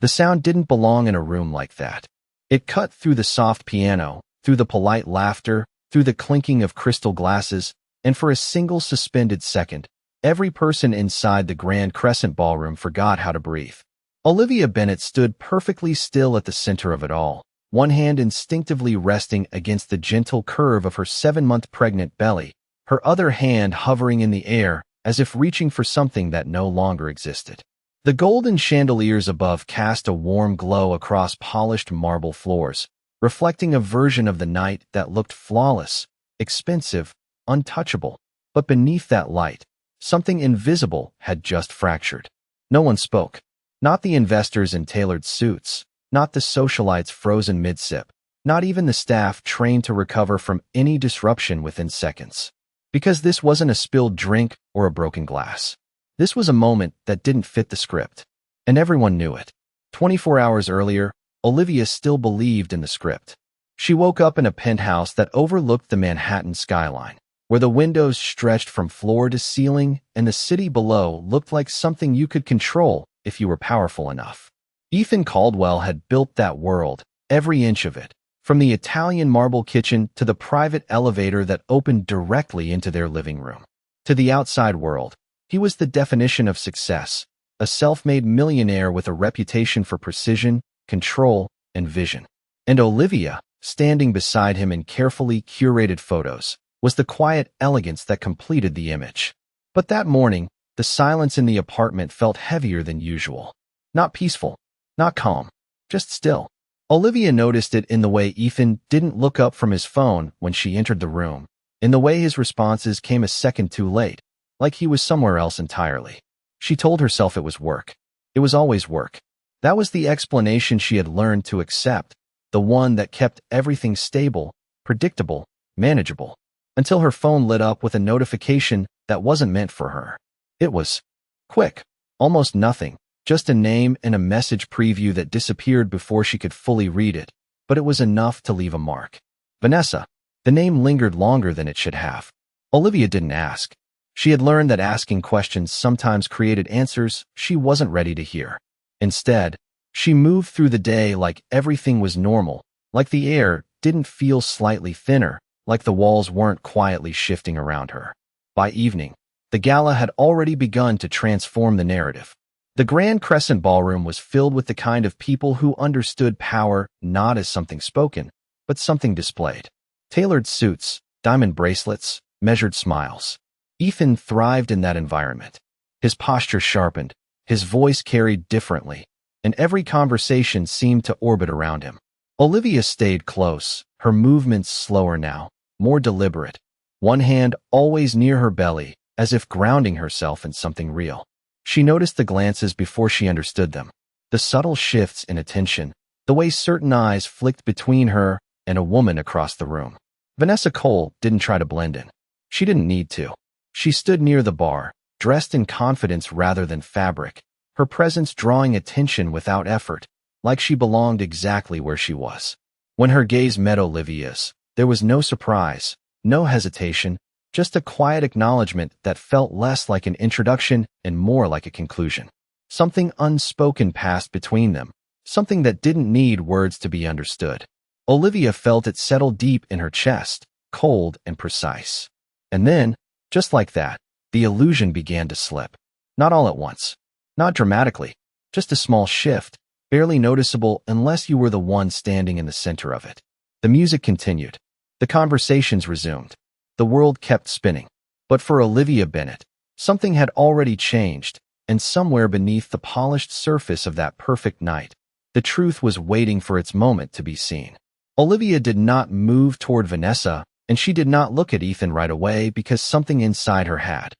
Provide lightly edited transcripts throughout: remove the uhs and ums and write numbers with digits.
The sound didn't belong in a room like that. It cut through the soft piano, through the polite laughter, through the clinking of crystal glasses, and for a single suspended second, every person inside the Grand Crescent Ballroom forgot how to breathe. Olivia Bennet stood perfectly still at the center of it all, one hand instinctively resting against the gentle curve of her 7-month pregnant belly, her other hand hovering in the air as if reaching for something that no longer existed. The golden chandeliers above cast a warm glow across polished marble floors, reflecting a version of the night that looked flawless, expensive, untouchable. But beneath that light, something invisible had just fractured. No one spoke. Not the investors in tailored suits, not the socialites frozen mid-sip, not even the staff trained to recover from any disruption within seconds. Because this wasn't a spilled drink or a broken glass. This was a moment that didn't fit the script. And everyone knew it. 24 hours earlier, Olivia still believed in the script. She woke up in a penthouse that overlooked the Manhattan skyline, where the windows stretched from floor to ceiling and the city below looked like something you could control if you were powerful enough. Ethan Caldwell had built that world, every inch of it, from the Italian marble kitchen to the private elevator that opened directly into their living room. To the outside world, he was the definition of success, a self-made millionaire with a reputation for precision, control, and vision. And Olivia, standing beside him in carefully curated photos, was the quiet elegance that completed the image. But that morning, the silence in the apartment felt heavier than usual. Not peaceful, not calm, just still. Olivia noticed it in the way Ethan didn't look up from his phone when she entered the room, in the way his responses came a second too late, like he was somewhere else entirely. She told herself it was work. It was always work. That was the explanation she had learned to accept, the one that kept everything stable, predictable, manageable, until her phone lit up with a notification that wasn't meant for her. It was quick, almost nothing, just a name and a message preview that disappeared before she could fully read it, but it was enough to leave a mark. Vanessa. The name lingered longer than it should have. Olivia didn't ask. She had learned that asking questions sometimes created answers she wasn't ready to hear. Instead, she moved through the day like everything was normal, like the air didn't feel slightly thinner, like the walls weren't quietly shifting around her. By evening, the gala had already begun to transform the narrative. The Grand Crescent Ballroom was filled with the kind of people who understood power not as something spoken, but something displayed. Tailored suits, diamond bracelets, measured smiles. Ethan thrived in that environment. His posture sharpened, his voice carried differently, and every conversation seemed to orbit around him. Olivia stayed close, her movements slower now, more deliberate, one hand always near her belly, as if grounding herself in something real. She noticed the glances before she understood them, the subtle shifts in attention, the way certain eyes flicked between her and a woman across the room. Vanessa Cole didn't try to blend in. She didn't need to. She stood near the bar, dressed in confidence rather than fabric, her presence drawing attention without effort, like she belonged exactly where she was. When her gaze met Olivia's, there was no surprise, no hesitation, just a quiet acknowledgement that felt less like an introduction and more like a conclusion. Something unspoken passed between them, something that didn't need words to be understood. Olivia felt it settle deep in her chest, cold and precise. And then, just like that, the illusion began to slip. Not all at once. Not dramatically. Just a small shift, barely noticeable unless you were the one standing in the center of it. The music continued. The conversations resumed. The world kept spinning. But for Olivia Bennet, something had already changed, and somewhere beneath the polished surface of that perfect night, the truth was waiting for its moment to be seen. Olivia did not move toward Vanessa, and she did not look at Ethan right away because something inside her had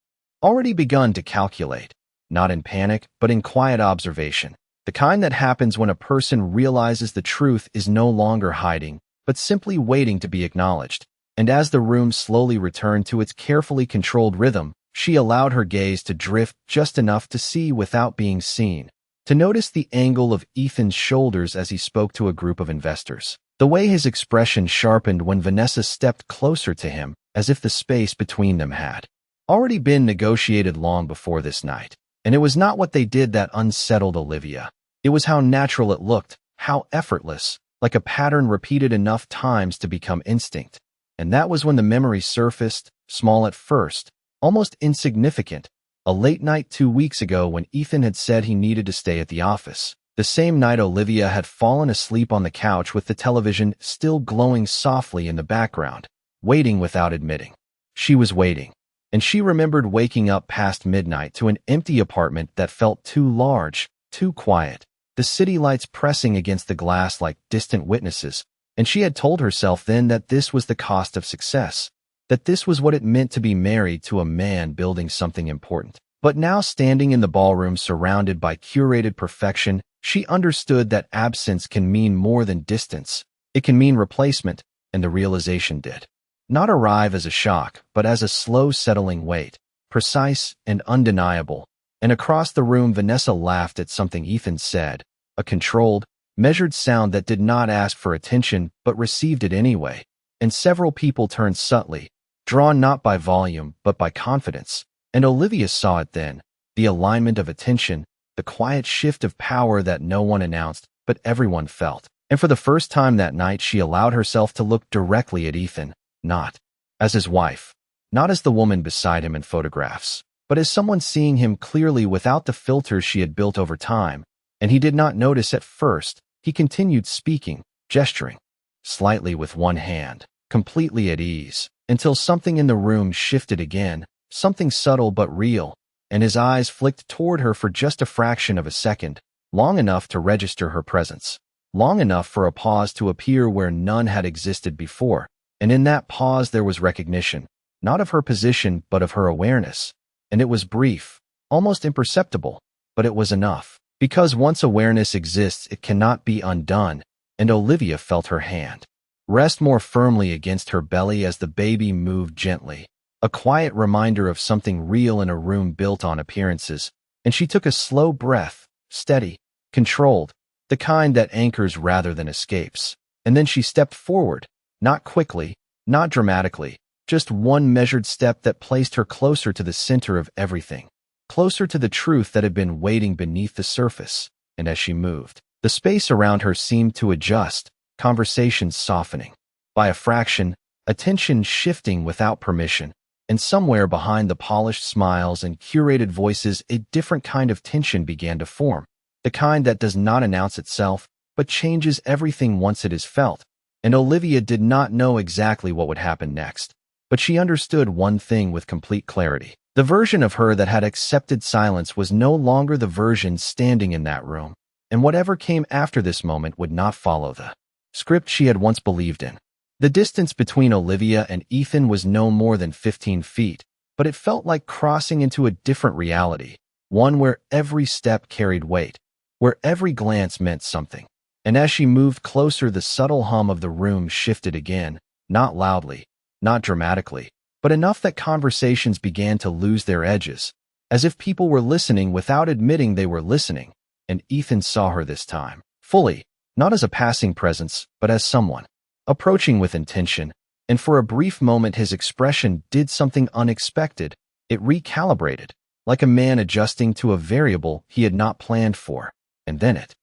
already begun to calculate, not in panic, but in quiet observation, the kind that happens when a person realizes the truth is no longer hiding, but simply waiting to be acknowledged. And as the room slowly returned to its carefully controlled rhythm, she allowed her gaze to drift just enough to see without being seen, to notice the angle of Ethan's shoulders as he spoke to a group of investors, the way his expression sharpened when Vanessa stepped closer to him, as if the space between them had already been negotiated long before this night. And it was not what they did that unsettled Olivia. It was how natural it looked, how effortless, like a pattern repeated enough times to become instinct. And that was when the memory surfaced, small at first, almost insignificant, a late night 2 weeks ago when Ethan had said he needed to stay at the office. The same night Olivia had fallen asleep on the couch with the television still glowing softly in the background, waiting without admitting. She was waiting. And she remembered waking up past midnight to an empty apartment that felt too large, too quiet, the city lights pressing against the glass like distant witnesses, and she had told herself then that this was the cost of success, that this was what it meant to be married to a man building something important. But now, standing in the ballroom surrounded by curated perfection, she understood that absence can mean more than distance. It can mean replacement, and the realization did not arrive as a shock, but as a slow settling weight, precise and undeniable. And across the room, Vanessa laughed at something Ethan said, a controlled, measured sound that did not ask for attention but received it anyway. And several people turned subtly, drawn not by volume but by confidence. And Olivia saw it then, the alignment of attention, the quiet shift of power that no one announced but everyone felt. And for the first time that night, she allowed herself to look directly at Ethan, not as his wife, not as the woman beside him in photographs, but as someone seeing him clearly without the filters she had built over time. And he did not notice at first. He continued speaking, gesturing, slightly with one hand, completely at ease, until something in the room shifted again, something subtle but real, and his eyes flicked toward her for just a fraction of a second, long enough to register her presence, long enough for a pause to appear where none had existed before. And in that pause there was recognition, not of her position but of her awareness. And it was brief, almost imperceptible, but it was enough. Because once awareness exists, it cannot be undone, and Olivia felt her hand rest more firmly against her belly as the baby moved gently, a quiet reminder of something real in a room built on appearances. And she took a slow breath, steady, controlled, the kind that anchors rather than escapes. And then she stepped forward, not quickly, not dramatically, just one measured step that placed her closer to the center of everything, closer to the truth that had been waiting beneath the surface. And as she moved, the space around her seemed to adjust, conversations softening by a fraction, attention shifting without permission, and somewhere behind the polished smiles and curated voices, a different kind of tension began to form, the kind that does not announce itself, but changes everything once it is felt. And Olivia did not know exactly what would happen next, but she understood one thing with complete clarity. The version of her that had accepted silence was no longer the version standing in that room, and whatever came after this moment would not follow the script she had once believed in. The distance between Olivia and Ethan was no more than 15 feet, but it felt like crossing into a different reality, one where every step carried weight, where every glance meant something. And as she moved closer, the subtle hum of the room shifted again, not loudly, not dramatically, but enough that conversations began to lose their edges, as if people were listening without admitting they were listening. And Ethan saw her this time, fully, not as a passing presence, but as someone approaching with intention. And for a brief moment his expression did something unexpected. It recalibrated, like a man adjusting to a variable he had not planned for. And then it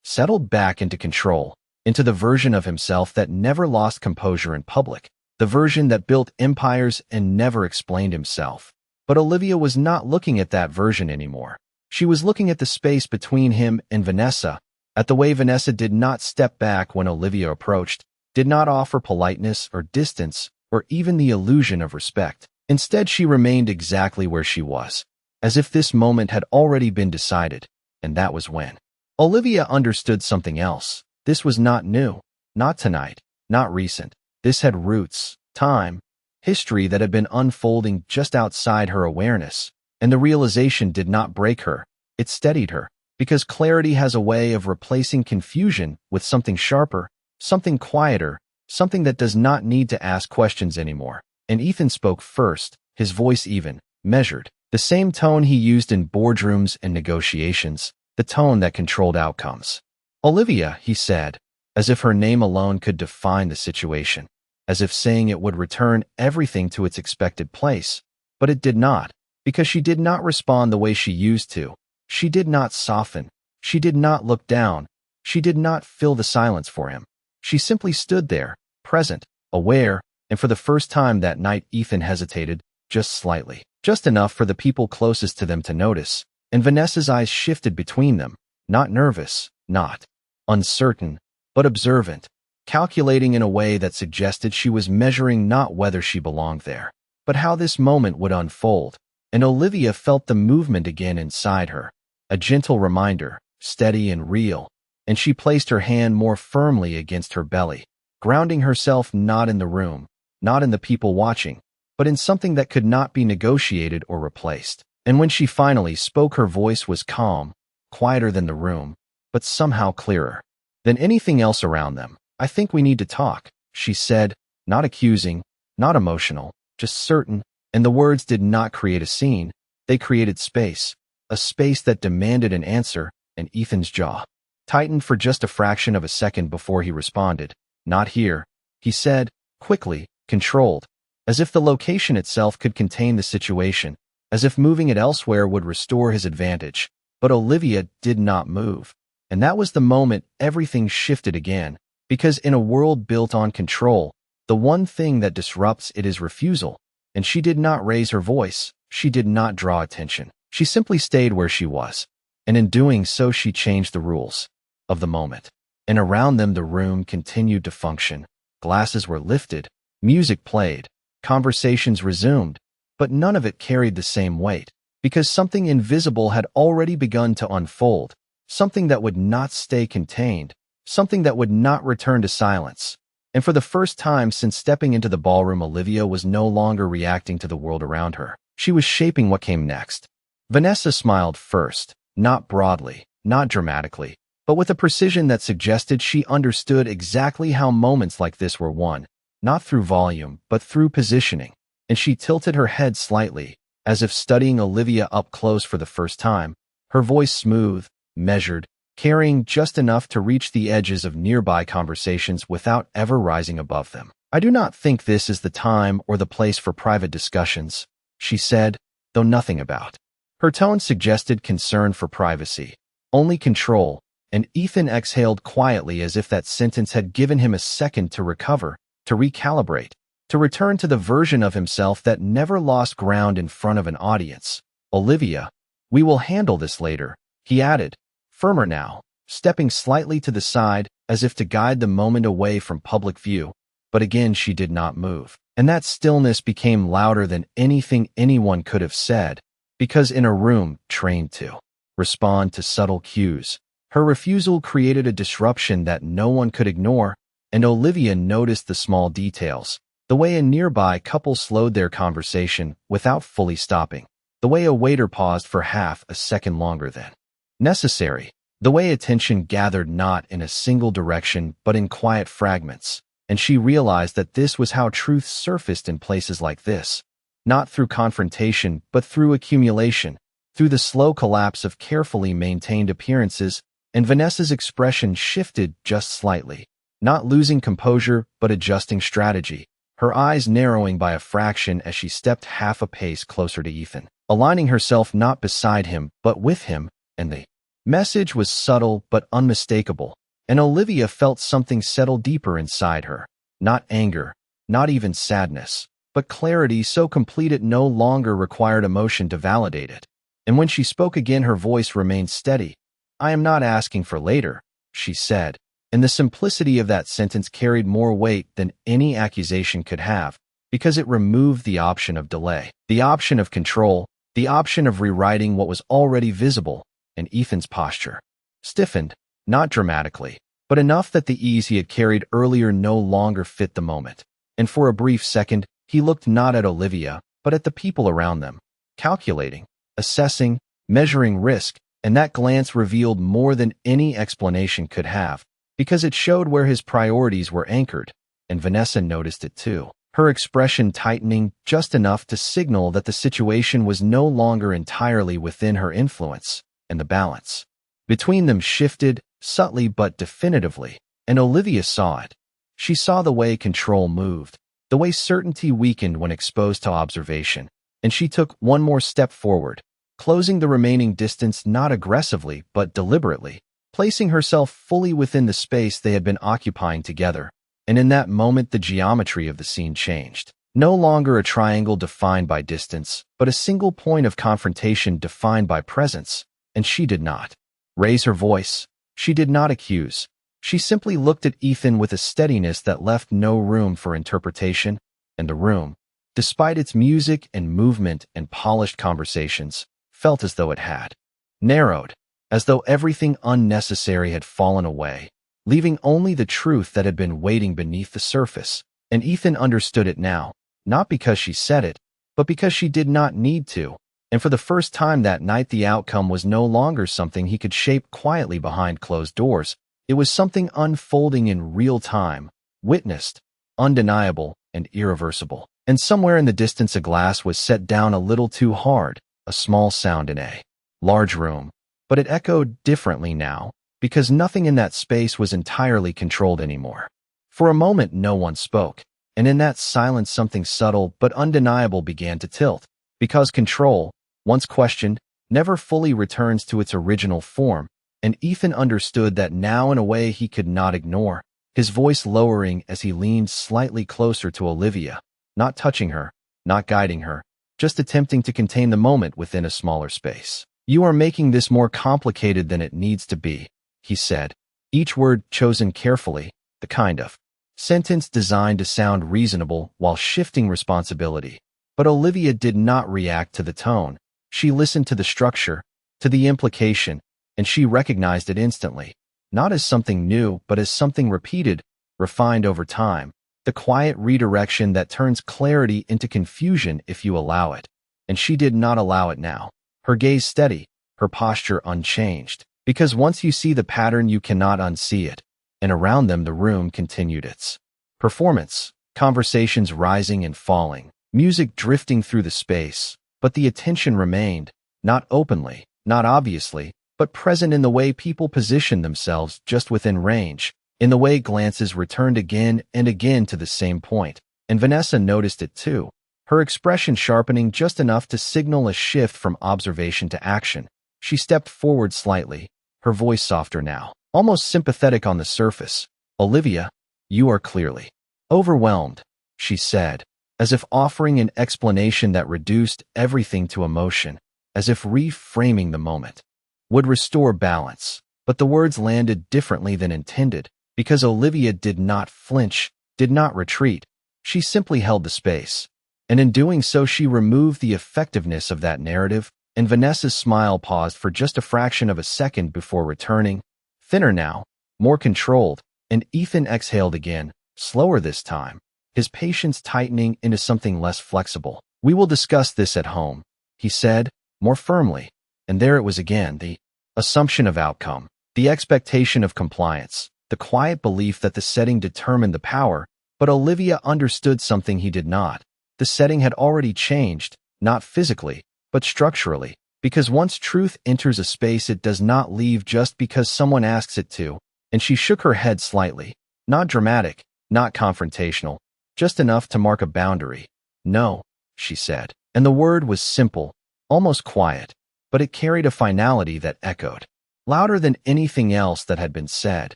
settled back into control, into the version of himself that never lost composure in public, the version that built empires and never explained himself. But Olivia was not looking at that version anymore. She was looking at the space between him and Vanessa, at the way Vanessa did not step back when Olivia approached, did not offer politeness or distance or even the illusion of respect. Instead, she remained exactly where she was, as if this moment had already been decided. And that was when Olivia understood something else. This was not new, not tonight, not recent. This had roots, time, history that had been unfolding just outside her awareness. And the realization did not break her. It steadied her, because clarity has a way of replacing confusion with something sharper, something quieter, something that does not need to ask questions anymore. And Ethan spoke first, his voice even, measured, the same tone he used in boardrooms and negotiations, the tone that controlled outcomes. "Olivia," he said, as if her name alone could define the situation, as if saying it would return everything to its expected place. But it did not, because she did not respond the way she used to. She did not soften. She did not look down. She did not fill the silence for him. She simply stood there, present, aware, and for the first time that night Ethan hesitated, just slightly. Just enough for the people closest to them to notice, and Vanessa's eyes shifted between them, not nervous, not uncertain, but observant, calculating in a way that suggested she was measuring not whether she belonged there, but how this moment would unfold. And Olivia felt the movement again inside her, a gentle reminder, steady and real, and she placed her hand more firmly against her belly, grounding herself not in the room, not in the people watching, but in something that could not be negotiated or replaced. And when she finally spoke, her voice was calm, quieter than the room, but somehow clearer than anything else around them. "I think we need to talk," she said, not accusing, not emotional, just certain, and the words did not create a scene. They created space, a space that demanded an answer, and Ethan's jaw tightened for just a fraction of a second before he responded. "Not here," he said, quickly, controlled, as if the location itself could contain the situation, as if moving it elsewhere would restore his advantage. But Olivia did not move. And that was the moment everything shifted again, because in a world built on control, the one thing that disrupts it is refusal. And she did not raise her voice. She did not draw attention. She simply stayed where she was. And in doing so, she changed the rules of the moment. And around them, the room continued to function. Glasses were lifted, music played, conversations resumed, but none of it carried the same weight, because something invisible had already begun to unfold, something that would not stay contained, something that would not return to silence. And for the first time since stepping into the ballroom, Olivia was no longer reacting to the world around her. She was shaping what came next. Vanessa smiled first, not broadly, not dramatically, but with a precision that suggested she understood exactly how moments like this were won, not through volume, but through positioning. And she tilted her head slightly, as if studying Olivia up close for the first time, her voice smooth, measured, carrying just enough to reach the edges of nearby conversations without ever rising above them. "I do not think this is the time or the place for private discussions," she said, though nothing about. Her tone suggested concern for privacy, only control, and Ethan exhaled quietly as if that sentence had given him a second to recover, to recalibrate, to return to the version of himself that never lost ground in front of an audience. "Olivia, we will handle this later," he added, firmer now, stepping slightly to the side as if to guide the moment away from public view. But again she did not move. And that stillness became louder than anything anyone could have said, because in a room trained to respond to subtle cues, her refusal created a disruption that no one could ignore, and Olivia noticed the small details. The way a nearby couple slowed their conversation without fully stopping. The way a waiter paused for half a second longer than necessary. The way attention gathered not in a single direction but in quiet fragments. And she realized that this was how truth surfaced in places like this. Not through confrontation, but through accumulation, through the slow collapse of carefully maintained appearances. And Vanessa's expression shifted just slightly, not losing composure but adjusting strategy, her eyes narrowing by a fraction as she stepped half a pace closer to Ethan, aligning herself not beside him but with him. And the message was subtle but unmistakable, and Olivia felt something settle deeper inside her. Not anger, not even sadness, but clarity so complete it no longer required emotion to validate it. And when she spoke again, her voice remained steady. "I am not asking for later," she said, and the simplicity of that sentence carried more weight than any accusation could have, because it removed the option of delay, the option of control, the option of rewriting what was already visible. And Ethan's posture stiffened, not dramatically, but enough that the ease he had carried earlier no longer fit the moment. And for a brief second, he looked not at Olivia, but at the people around them, calculating, assessing, measuring risk, and that glance revealed more than any explanation could have, because it showed where his priorities were anchored, and Vanessa noticed it too, her expression tightening just enough to signal that the situation was no longer entirely within her influence, and the balance between them shifted, subtly but definitively, and Olivia saw it. She saw the way control moved, the way certainty weakened when exposed to observation, and she took one more step forward, closing the remaining distance not aggressively but deliberately, placing herself fully within the space they had been occupying together. And in that moment, the geometry of the scene changed. No longer a triangle defined by distance, but a single point of confrontation defined by presence. And she did not raise her voice. She did not accuse. She simply looked at Ethan with a steadiness that left no room for interpretation. And the room, despite its music and movement and polished conversations, felt as though it had narrowed, as though everything unnecessary had fallen away, leaving only the truth that had been waiting beneath the surface. And Ethan understood it now, not because she said it, but because she did not need to. And for the first time that night, the outcome was no longer something he could shape quietly behind closed doors. It was something unfolding in real time, witnessed, undeniable, and irreversible. And somewhere in the distance, a glass was set down a little too hard, a small sound in a large room. But it echoed differently now, because nothing in that space was entirely controlled anymore. For a moment, no one spoke, and in that silence, something subtle but undeniable began to tilt. Because control, once questioned, never fully returns to its original form, and Ethan understood that now in a way he could not ignore, his voice lowering as he leaned slightly closer to Olivia, not touching her, not guiding her, just attempting to contain the moment within a smaller space. "You are making this more complicated than it needs to be," he said, each word chosen carefully, the kind of sentence designed to sound reasonable while shifting responsibility. But Olivia did not react to the tone. She listened to the structure, to the implication, and she recognized it instantly, not as something new, but as something repeated, refined over time, the quiet redirection that turns clarity into confusion if you allow it. And she did not allow it now, her gaze steady, her posture unchanged, because once you see the pattern, you cannot unsee it. And around them, the room continued its performance, conversations rising and falling, music drifting through the space, but the attention remained, not openly, not obviously, but present in the way people positioned themselves just within range, in the way glances returned again and again to the same point. And Vanessa noticed it too, her expression sharpening just enough to signal a shift from observation to action. She stepped forward slightly, her voice softer now, almost sympathetic on the surface. "Olivia, you are clearly overwhelmed," she said, as if offering an explanation that reduced everything to emotion, as if reframing the moment would restore balance. But the words landed differently than intended, because Olivia did not flinch, did not retreat. She simply held the space. And in doing so, she removed the effectiveness of that narrative, and Vanessa's smile paused for just a fraction of a second before returning, thinner now, more controlled, and Ethan exhaled again, slower this time, his patience tightening into something less flexible. "We will discuss this at home," he said, more firmly. And there it was again, the assumption of outcome, the expectation of compliance, the quiet belief that the setting determined the power. But Olivia understood something he did not. The setting had already changed, not physically, but structurally, because once truth enters a space, it does not leave just because someone asks it to. And she shook her head slightly, not dramatic, not confrontational, just enough to mark a boundary. "No," she said. And the word was simple, almost quiet, but it carried a finality that echoed louder than anything else that had been said.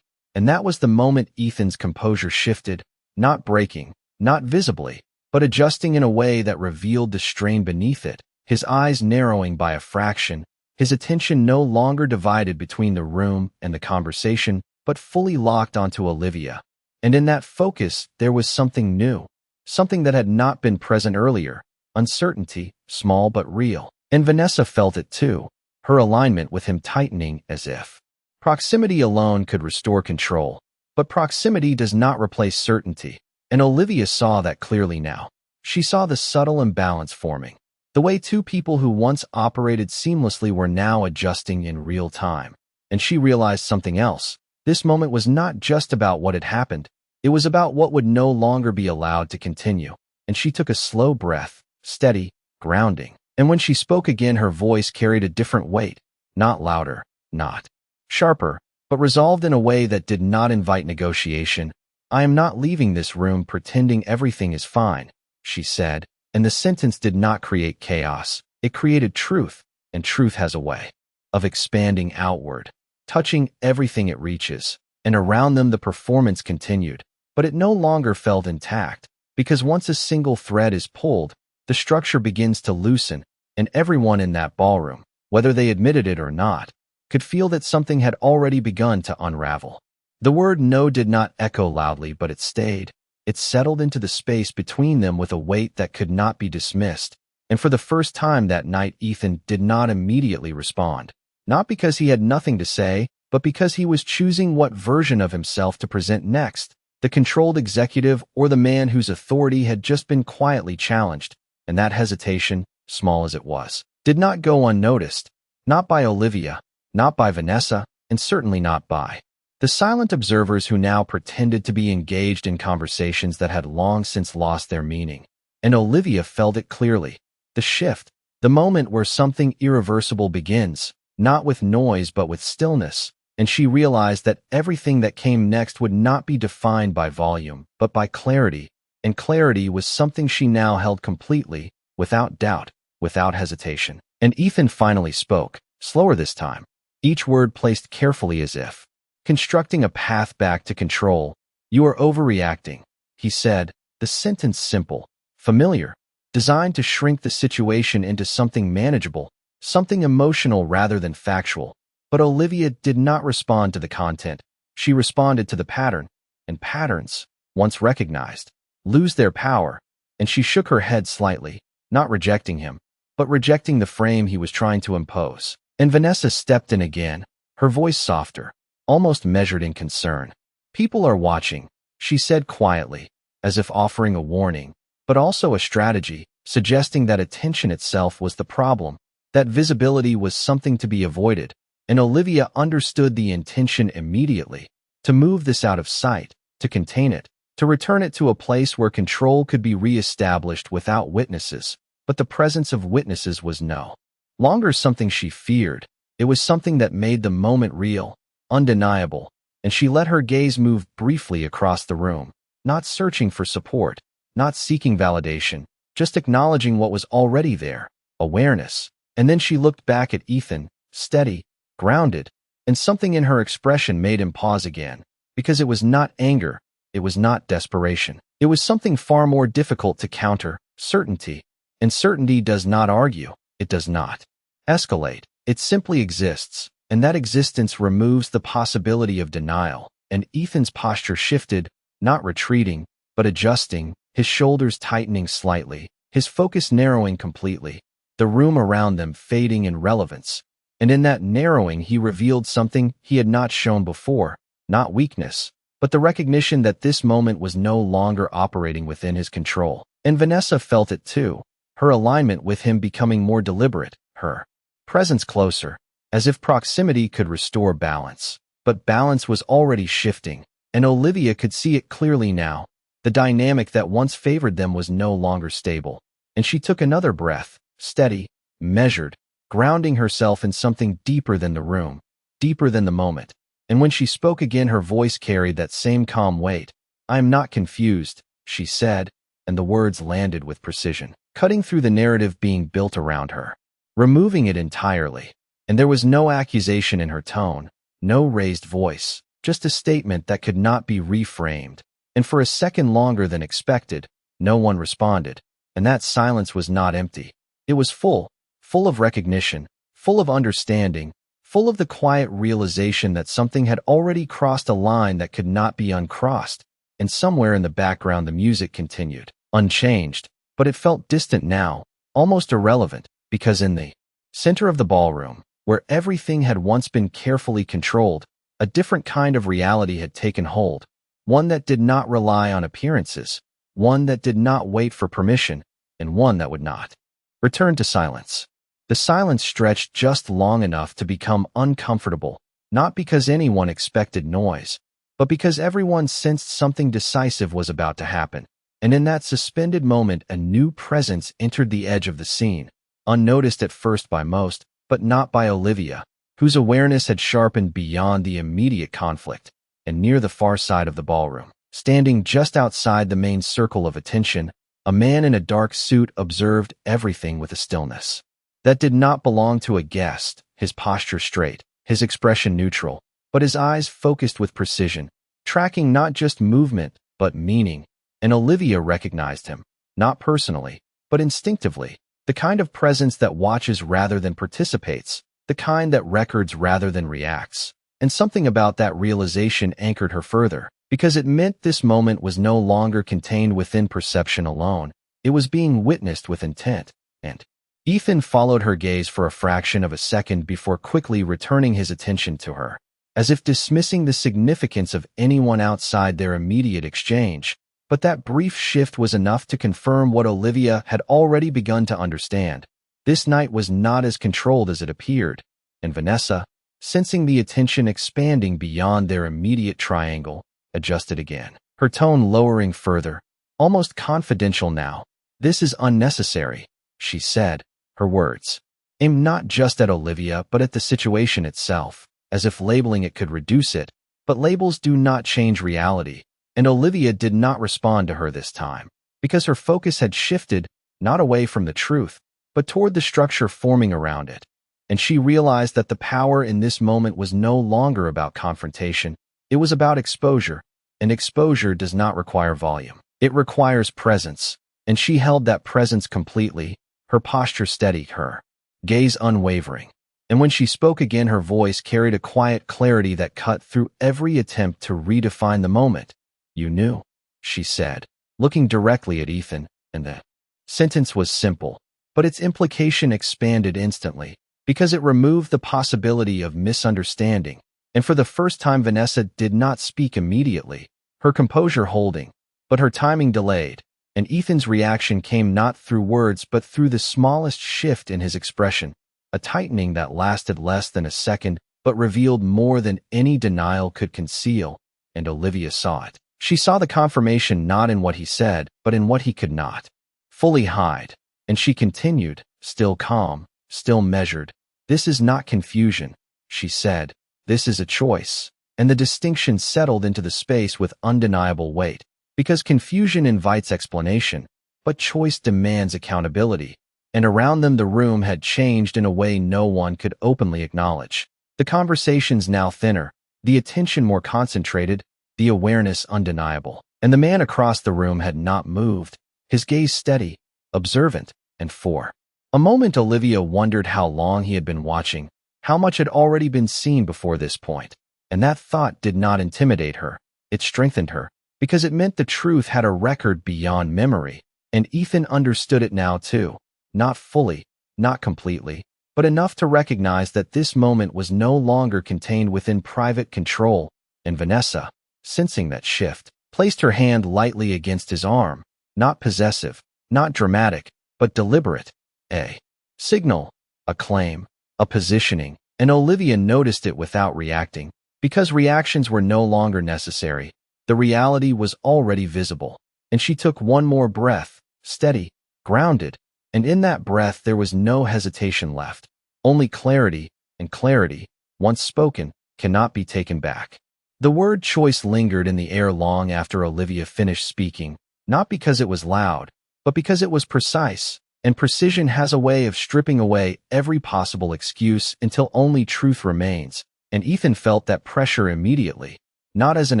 And that was the moment Ethan's composure shifted, not breaking, not visibly, but adjusting in a way that revealed the strain beneath it, his eyes narrowing by a fraction, his attention no longer divided between the room and the conversation, but fully locked onto Olivia. And in that focus, there was something new, something that had not been present earlier, uncertainty, small but real. And Vanessa felt it too, her alignment with him tightening as if proximity alone could restore control. But proximity does not replace certainty, and Olivia saw that clearly now. She saw the subtle imbalance forming, the way two people who once operated seamlessly were now adjusting in real time. And she realized something else. This moment was not just about what had happened, it was about what would no longer be allowed to continue. And she took a slow breath, steady, grounding. And when she spoke again, her voice carried a different weight, not louder, not sharper, but resolved in a way that did not invite negotiation. "I am not leaving this room pretending everything is fine," she said, and the sentence did not create chaos. It created truth, and truth has a way of expanding outward, touching everything it reaches, and around them the performance continued, but it no longer felt intact, because once a single thread is pulled, the structure begins to loosen, and everyone in that ballroom, whether they admitted it or not, could feel that something had already begun to unravel. The word no did not echo loudly, but it stayed. It settled into the space between them with a weight that could not be dismissed, and for the first time that night Ethan did not immediately respond. Not because he had nothing to say, but because he was choosing what version of himself to present next, the controlled executive or the man whose authority had just been quietly challenged, and that hesitation, small as it was, did not go unnoticed, not by Olivia, not by Vanessa, and certainly not by the silent observers who now pretended to be engaged in conversations that had long since lost their meaning. And Olivia felt it clearly. The shift, the moment where something irreversible begins, not with noise but with stillness, and she realized that everything that came next would not be defined by volume, but by clarity, and clarity was something she now held completely, without doubt, without hesitation. And Ethan finally spoke, slower this time, each word placed carefully as if constructing a path back to control. "You are overreacting," he said, the sentence simple, familiar, designed to shrink the situation into something manageable, something emotional rather than factual. But Olivia did not respond to the content. She responded to the pattern, and patterns, once recognized, lose their power, and she shook her head slightly, not rejecting him, but rejecting the frame he was trying to impose. And Vanessa stepped in again, her voice softer, almost measured in concern. "People are watching," she said quietly, as if offering a warning, but also a strategy, suggesting that attention itself was the problem, that visibility was something to be avoided, and Olivia understood the intention immediately, to move this out of sight, to contain it, to return it to a place where control could be re-established without witnesses. But the presence of witnesses was no longer something she feared. It was something that made the moment real, undeniable, and she let her gaze move briefly across the room, not searching for support, not seeking validation, just acknowledging what was already there, awareness. And then she looked back at Ethan, steady, grounded, and something in her expression made him pause again, because it was not anger, it was not desperation. It was something far more difficult to counter, certainty. And certainty does not argue, it does not escalate, it simply exists. And that existence removes the possibility of denial. And Ethan's posture shifted, not retreating, but adjusting, his shoulders tightening slightly, his focus narrowing completely, the room around them fading in relevance. And in that narrowing he revealed something he had not shown before, not weakness, but the recognition that this moment was no longer operating within his control. And Vanessa felt it too, her alignment with him becoming more deliberate, her presence closer, as if proximity could restore balance. But balance was already shifting, and Olivia could see it clearly now. The dynamic that once favored them was no longer stable. And she took another breath, steady, measured, grounding herself in something deeper than the room, deeper than the moment. And when she spoke again, her voice carried that same calm weight. "I am not confused," she said, and the words landed with precision, cutting through the narrative being built around her, removing it entirely. And there was no accusation in her tone, no raised voice, just a statement that could not be reframed. And for a second longer than expected, no one responded. And that silence was not empty. It was full of recognition, full of understanding, full of the quiet realization that something had already crossed a line that could not be uncrossed. And somewhere in the background the music continued, unchanged, but it felt distant now, almost irrelevant, because in the center of the ballroom, where everything had once been carefully controlled, a different kind of reality had taken hold, one that did not rely on appearances, one that did not wait for permission, and one that would not return to silence. The silence stretched just long enough to become uncomfortable, not because anyone expected noise, but because everyone sensed something decisive was about to happen. And in that suspended moment, a new presence entered the edge of the scene, unnoticed at first by most, but not by Olivia, whose awareness had sharpened beyond the immediate conflict. And near the far side of the ballroom, standing just outside the main circle of attention, a man in a dark suit observed everything with a stillness that did not belong to a guest, his posture straight, his expression neutral, but his eyes focused with precision, tracking not just movement, but meaning. And Olivia recognized him, not personally, but instinctively, the kind of presence that watches rather than participates, the kind that records rather than reacts. And something about that realization anchored her further, because it meant this moment was no longer contained within perception alone. It was being witnessed with intent. And Ethan followed her gaze for a fraction of a second before quickly returning his attention to her, as if dismissing the significance of anyone outside their immediate exchange. But that brief shift was enough to confirm what Olivia had already begun to understand. This night was not as controlled as it appeared, and Vanessa, sensing the attention expanding beyond their immediate triangle, adjusted again, her tone lowering further, almost confidential now. "This is unnecessary," she said, her words aimed not just at Olivia but at the situation itself, as if labeling it could reduce it. But labels do not change reality, and Olivia did not respond to her this time, because her focus had shifted, not away from the truth, but toward the structure forming around it. And she realized that the power in this moment was no longer about confrontation. It was about exposure, and exposure does not require volume. It requires presence, and she held that presence completely, her posture steady, her gaze unwavering. And when she spoke again, her voice carried a quiet clarity that cut through every attempt to redefine the moment. "You knew," she said, looking directly at Ethan, and the sentence was simple, but its implication expanded instantly, because it removed the possibility of misunderstanding. And for the first time, Vanessa did not speak immediately, her composure holding, but her timing delayed, and Ethan's reaction came not through words but through the smallest shift in his expression, a tightening that lasted less than a second but revealed more than any denial could conceal, and Olivia saw it. She saw the confirmation not in what he said, but in what he could not fully hide. And she continued, still calm, still measured. "This is not confusion," she said. "This is a choice." And the distinction settled into the space with undeniable weight, because confusion invites explanation, but choice demands accountability. And around them the room had changed in a way no one could openly acknowledge. The conversations now thinner, the attention more concentrated, the awareness undeniable. And the man across the room had not moved, his gaze steady, observant, and for a moment Olivia wondered how long he had been watching, how much had already been seen before this point. And that thought did not intimidate her, it strengthened her, because it meant the truth had a record beyond memory, and Ethan understood it now too, not fully, not completely, but enough to recognize that this moment was no longer contained within private control. And Vanessa, sensing that shift, placed her hand lightly against his arm, not possessive, not dramatic, but deliberate. A signal, a claim, a positioning, and Olivia noticed it without reacting, because reactions were no longer necessary. The reality was already visible, and she took one more breath, steady, grounded, and in that breath there was no hesitation left, only clarity, and clarity, once spoken, cannot be taken back. The word choice lingered in the air long after Olivia finished speaking, not because it was loud, but because it was precise, and precision has a way of stripping away every possible excuse until only truth remains. And Ethan felt that pressure immediately, not as an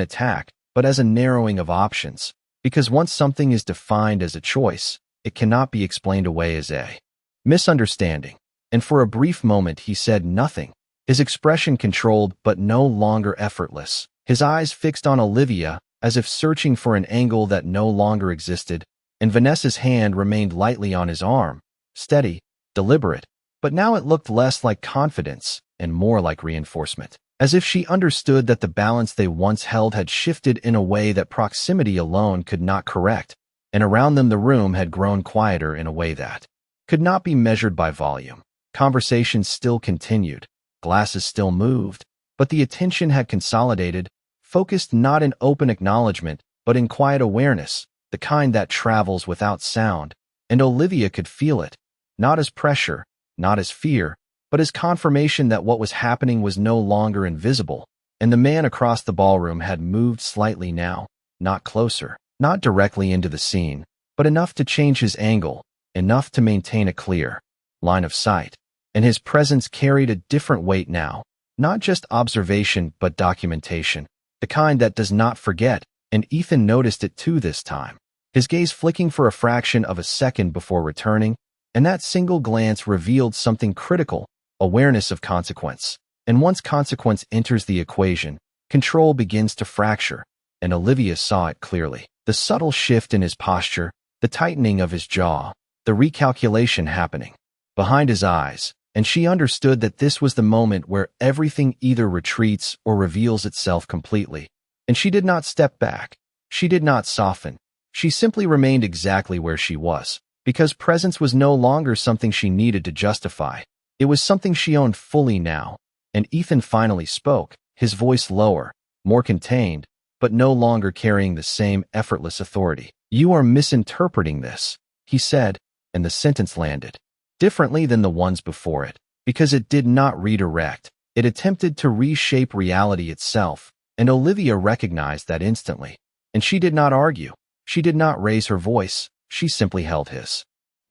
attack, but as a narrowing of options, because once something is defined as a choice, it cannot be explained away as a misunderstanding. And for a brief moment he said nothing, his expression controlled but no longer effortless, his eyes fixed on Olivia as if searching for an angle that no longer existed, and Vanessa's hand remained lightly on his arm, steady, deliberate, but now it looked less like confidence and more like reinforcement, as if she understood that the balance they once held had shifted in a way that proximity alone could not correct, and around them the room had grown quieter in a way that could not be measured by volume. Conversations still continued, glasses still moved, but the attention had consolidated, focused not in open acknowledgement, but in quiet awareness, the kind that travels without sound, and Olivia could feel it, not as pressure, not as fear, but as confirmation that what was happening was no longer invisible, and the man across the ballroom had moved slightly now, not closer, not directly into the scene, but enough to change his angle, enough to maintain a clear line of sight. And his presence carried a different weight now, not just observation but documentation, the kind that does not forget, and Ethan noticed it too this time. His gaze flicking for a fraction of a second before returning, and that single glance revealed something critical, awareness of consequence. And once consequence enters the equation, control begins to fracture, and Olivia saw it clearly. The subtle shift in his posture, the tightening of his jaw, the recalculation happening behind his eyes, and she understood that this was the moment where everything either retreats or reveals itself completely. And she did not step back. She did not soften. She simply remained exactly where she was, because presence was no longer something she needed to justify. It was something she owned fully now. And Ethan finally spoke, his voice lower, more contained, but no longer carrying the same effortless authority. "You are misinterpreting this," he said, and the sentence landed differently than the ones before it, because it did not redirect. It attempted to reshape reality itself, and Olivia recognized that instantly. And she did not argue. She did not raise her voice. She simply held his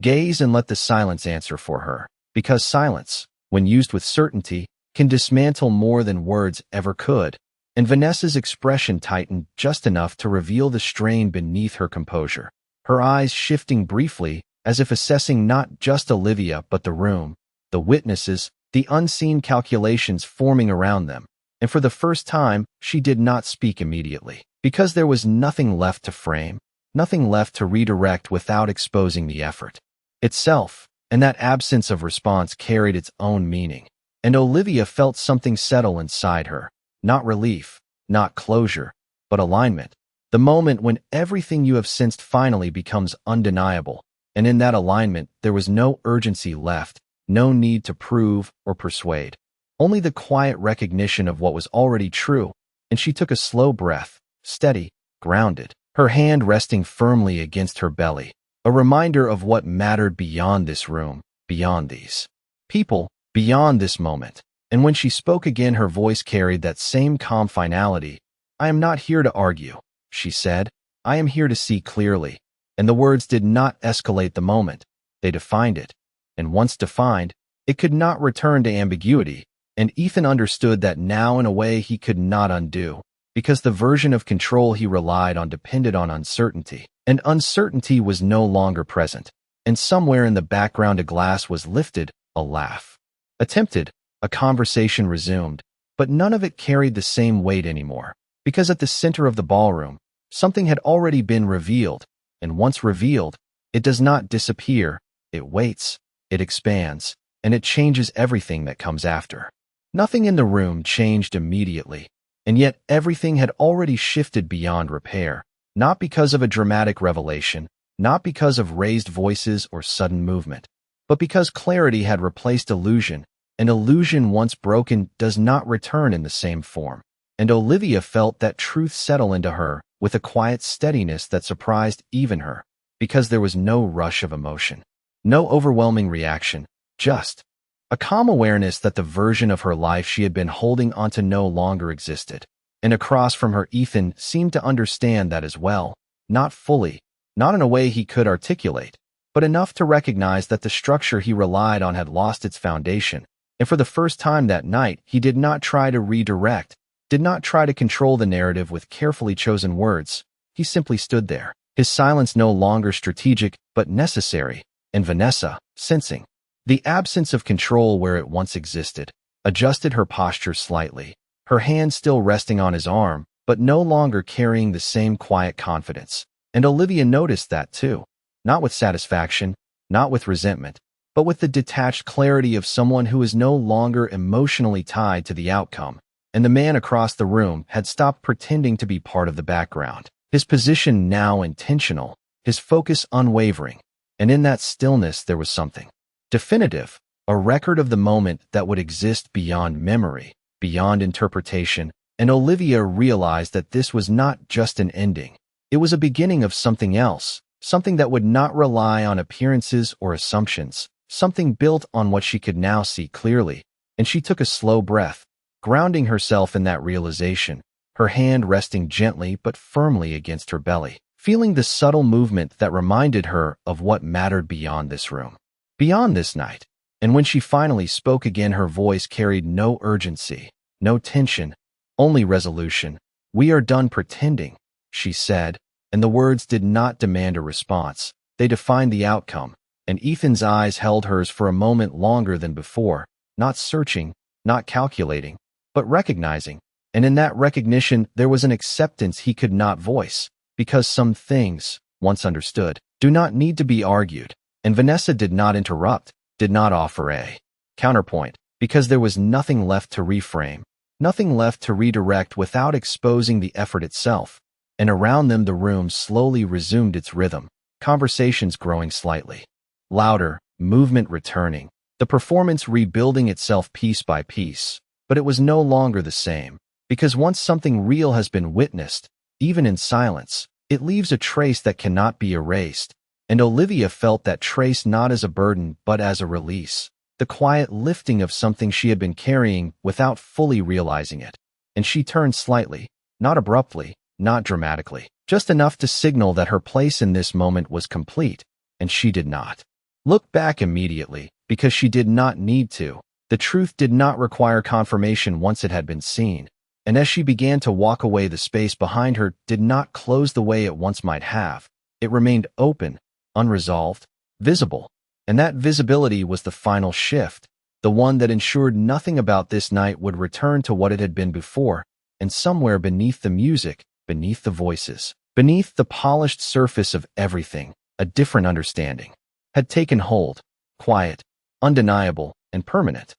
gaze and let the silence answer for her, because silence, when used with certainty, can dismantle more than words ever could. And Vanessa's expression tightened just enough to reveal the strain beneath her composure, her eyes shifting briefly, as if assessing not just Olivia but the room, the witnesses, the unseen calculations forming around them. And for the first time, she did not speak immediately, because there was nothing left to frame, nothing left to redirect without exposing the effort itself, and that absence of response carried its own meaning. And Olivia felt something settle inside her, not relief, not closure, but alignment. The moment when everything you have sensed finally becomes undeniable, and in that alignment there was no urgency left, no need to prove or persuade, only the quiet recognition of what was already true. And she took a slow breath, steady, grounded, her hand resting firmly against her belly, a reminder of what mattered beyond this room, beyond these people, beyond this moment. And when she spoke again, her voice carried that same calm finality. "I am not here to argue," she said. "I am here to see clearly." And the words did not escalate the moment. They defined it. And once defined, it could not return to ambiguity. And Ethan understood that now in a way he could not undo, because the version of control he relied on depended on uncertainty. And uncertainty was no longer present. And somewhere in the background a glass was lifted, a laugh attempted, a conversation resumed, but none of it carried the same weight anymore, because at the center of the ballroom, something had already been revealed. And once revealed, it does not disappear, it waits, it expands, and it changes everything that comes after. Nothing in the room changed immediately, and yet everything had already shifted beyond repair, not because of a dramatic revelation, not because of raised voices or sudden movement, but because clarity had replaced illusion, and illusion once broken does not return in the same form. And Olivia felt that truth settle into her with a quiet steadiness that surprised even her, because there was no rush of emotion, no overwhelming reaction, just a calm awareness that the version of her life she had been holding onto no longer existed. And across from her, Ethan seemed to understand that as well, not fully, not in a way he could articulate, but enough to recognize that the structure he relied on had lost its foundation. And for the first time that night, he did not try to redirect, did not try to control the narrative with carefully chosen words. He simply stood there, his silence no longer strategic but necessary. And Vanessa, sensing the absence of control where it once existed, adjusted her posture slightly, her hand still resting on his arm, but no longer carrying the same quiet confidence. And Olivia noticed that too, not with satisfaction, not with resentment, but with the detached clarity of someone who is no longer emotionally tied to the outcome. And the man across the room had stopped pretending to be part of the background, his position now intentional, his focus unwavering. And in that stillness there was something definitive, a record of the moment that would exist beyond memory, beyond interpretation. And Olivia realized that this was not just an ending. It was a beginning of something else, something that would not rely on appearances or assumptions, something built on what she could now see clearly. And she took a slow breath, grounding herself in that realization, her hand resting gently but firmly against her belly, feeling the subtle movement that reminded her of what mattered beyond this room, beyond this night, And when she finally spoke again, her voice carried no urgency, no tension, only resolution. "We are done pretending," she said, and the words did not demand a response. They defined the outcome, and Ethan's eyes held hers for a moment longer than before, not searching, not calculating, but recognizing. And in that recognition, there was an acceptance he could not voice, because some things, once understood, do not need to be argued. And Vanessa did not interrupt, did not offer a counterpoint, because there was nothing left to reframe, nothing left to redirect without exposing the effort itself. And around them the room slowly resumed its rhythm, conversations growing slightly louder, movement returning, the performance rebuilding itself piece by piece. But it was no longer the same, because once something real has been witnessed, even in silence, it leaves a trace that cannot be erased. And Olivia felt that trace not as a burden but as a release, the quiet lifting of something she had been carrying without fully realizing it. And she turned slightly, not abruptly, not dramatically, just enough to signal that her place in this moment was complete, and she did not look back immediately, because she did not need to. The truth did not require confirmation once it had been seen. And as she began to walk away, the space behind her did not close the way it once might have. It remained open, unresolved, visible. And that visibility was the final shift, the one that ensured nothing about this night would return to what it had been before. And somewhere beneath the music, beneath the voices, beneath the polished surface of everything, a different understanding had taken hold, quiet, undeniable, and permanent.